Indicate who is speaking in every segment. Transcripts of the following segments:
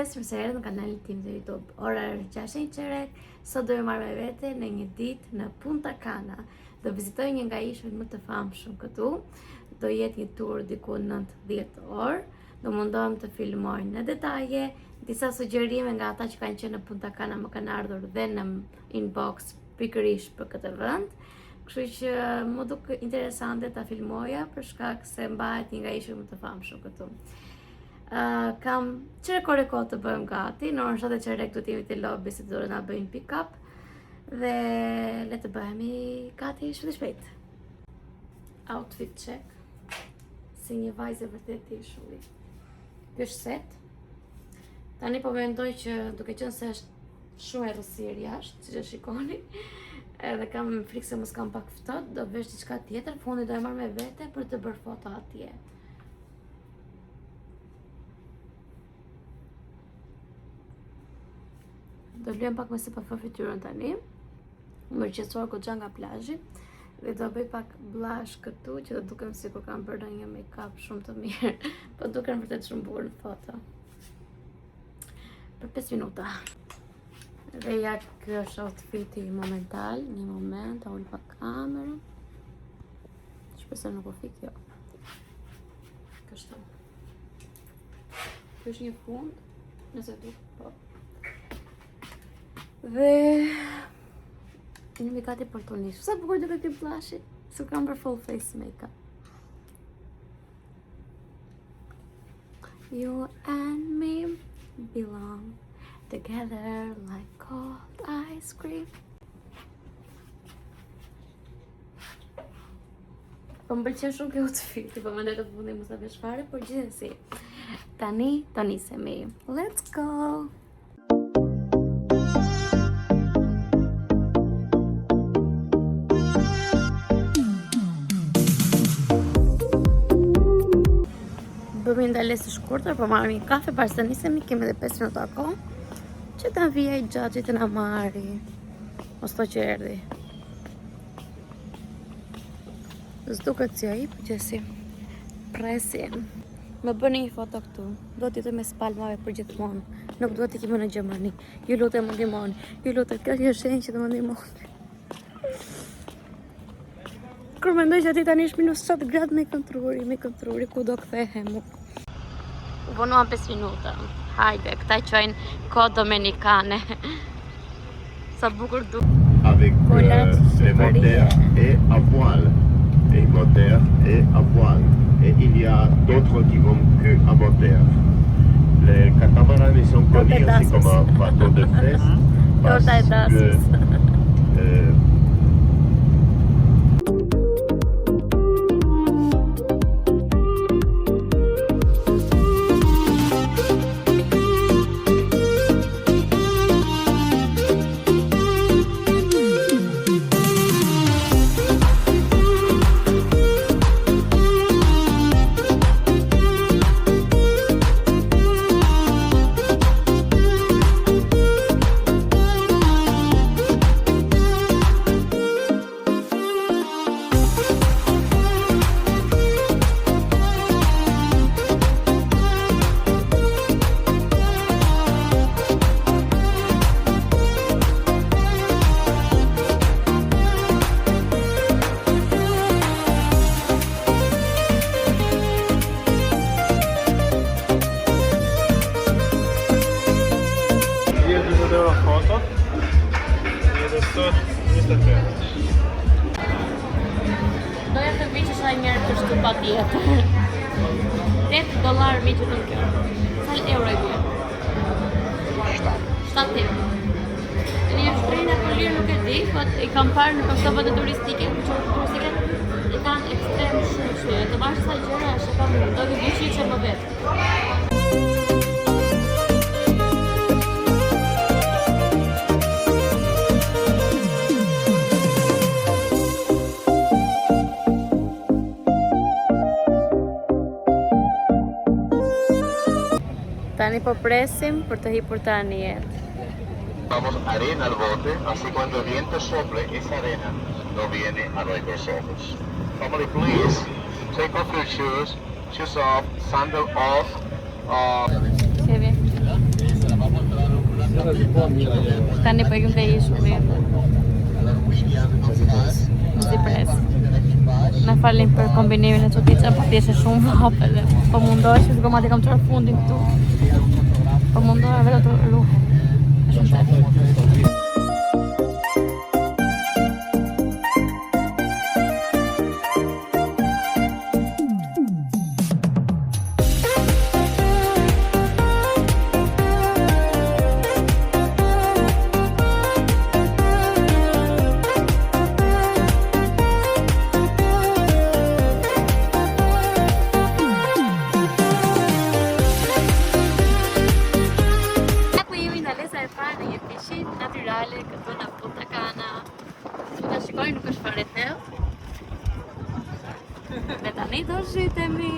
Speaker 1: mëngjes, mirë se erdhët në kanalin tim të YouTube. Ora është 6 qerek. Sot do të marr me vete në një ditë në Punta Cana. Do vizitoj një nga ishujt më të famshëm këtu. Do jetë një tur diku 9-10 orë. Do mundohem të filmoj në detaje. Disa sugjerime nga ata që kanë qenë në Punta Cana më kanë ardhur dhe në inbox pikërisht për këtë vend. Kështu që më duk interesante ta filmoja për shkak se mbahet një nga ishujt më të famshëm këtu. Kam qërë kohë të bëjmë gati, në orën 7 qerek do t'jemi të lobby se do na bëjmë pick-up dhe le të bëhemi gati shpejt. Outfit check. Si një vajzë vërtet i shulli. Kjo është set. Tani po mendoj që duke qenë se është shumë e rësirë jashtë, siç e shikoni, edhe kam frikë se mos kam pak ftohtë, do vesh diçka tjetër, fundi do e marr me vete për të bërë foto atje. Do lujem pak me sipërfaqe fytyrën tani. Më qetësor goxha nga plazhi dhe do bëj pak blush këtu që do dukem sikur kam bërë një make-up shumë të mirë, po duken vërtet shumë bukur në foto. Për 5 minuta. Dhe ja ky është outfiti momental, një moment, ul pak kamerën. Shpresoj nuk u fik jo. Kështu. Ky është një fund, nëse duk, po. Dhe jemi gati për të nisur. Sa bukur duket ky blushi, se kam për full face makeup. You and me belong together like cold ice cream. Po më pëlqen shumë kjo outfit, po mendoj të fundi mos ta vesh fare, por gjithsesi. Tani do nisemi. Let's go. Bëmi ndalesë të shkurtër, po marrë një kafe, pas të nisemi, kemi dhe 5 minuta kohë, që ta vija i gjaxhi të na marri, mos to që erdhi. S'duket si ai, po qesi, presim. Më bëni një foto këtu, do t'jetë me spalmave për gjithmonë, nuk duhet t'i kemi në Gjermani, ju lutem më ndihmoni, ju lutem, kjo është shenjë që të më ndihmoni. Kur mendoj që ati tani është -7 gradë me kontruri, ku do kthehem. U vonuam 5 minuta. Hajde, këta qojnë kohë domenikane. Sa bukur du.
Speaker 2: Avec les moteurs et à voile. Les moteurs et à voile. Et il y a d'autres qui vont que à moteur. Les catamarans ils sont connus aussi comme un bateau de fête. Parce que
Speaker 1: doja të vi që shaj njerë të shtu pa tjetër. $8 mi që të në kjo. Sa euro e kjo? 7 euro. Një është trejnë për lirë nuk e di, po i kam parë në këto vende turistike, i kanë ekstrem shumë, të bashkë sa gjëra është kam do të vi që më vetë. Tani po presim për të hipur tani jetë.
Speaker 2: Vamos arena al bote, así cuando el viento sople, esa arena no viene a nuestros ojos. Family, please, take off your shoes off, sandal off.
Speaker 1: Qué bien. Tani po ikim te ishu mirë. Si pres. Na falim për kombinimin e çuditshme, po thjesht shumë hapë dhe po mundohesh, sikur mati kam çuar fundin këtu. Po mundohem vetëm të ruhem. Është shumë shpejt. Naturale, këtu në Punta Cana. Që ta shikoj nuk është fare thellë. Dhe tani do zhytemi.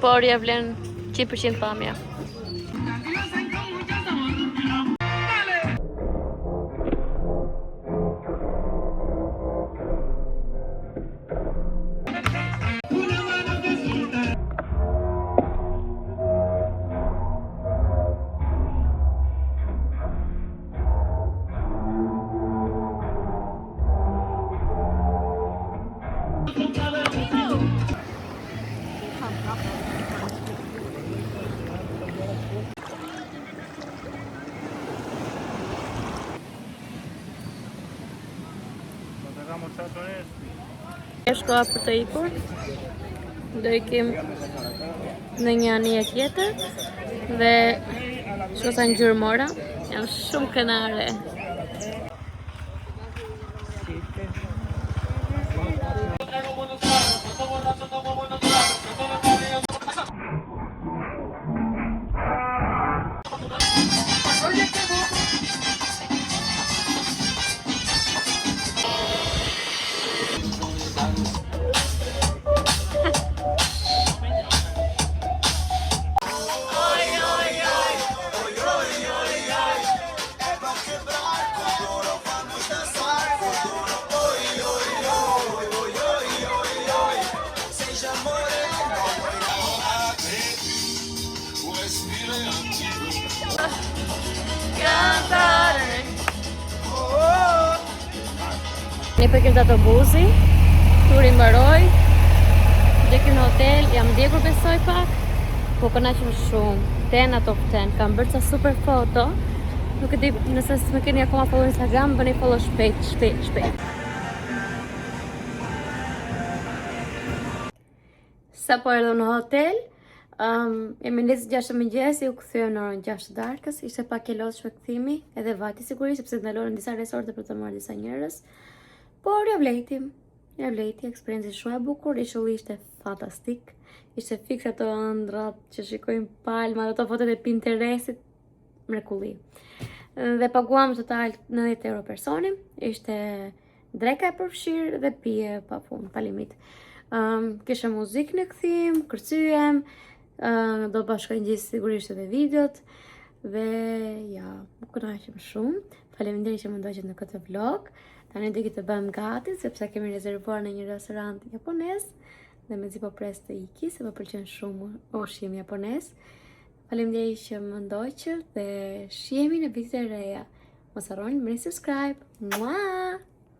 Speaker 1: Por ja vlen 100% pamja. Është koha për të ikur. Do ikim në një anije tjetër dhe shkosa në gjurmora. Jam shumë kënaqur. Ne përkim të autobusi, turi mbaroj, dhekim në hotel, jam ndjekur besoj pak, po kënaqem shumë, 10 out of 10, kam bërë ca super foto, nuk e di nëse më keni akoma follow Instagram, bëni follow shpejt. Sa po erdhëm në hotel, jemi nisë 6 mëngjesi, u kthyer në orën 6 darkës, ishte pak e lodhshme kthimi, edhe vati sigurisht, sepse ndaloren disa resorte për të marrë disa njerëz. Por ja vlejti, eksperiencë shumë e bukur, ishulli ishte fantastik, ishte fiks ato ëndrat që shikojmë palmat, ato fotot e Pinterestit, mrekulli. Dhe paguam total 90 euro personi, ishte dreka e përfshirë dhe pije pa fund, pa limit. Kishe muzikë në kthim, kërcyem, do bashkojnë gjithë sigurisht edhe videot, dhe ja, më kënaqem shumë. Faleminderit që më ndoqët në këtë vlog. Tani do të bëjmë gati, sepse kemi rezervuar në një restorant japonez dhe mezi po pres të iki, se më pëlqen shumë ushqim japonez. Faleminderit që më ndoqët dhe shihemi në video të reja. Mos harroni të bëni subscribe. Mua!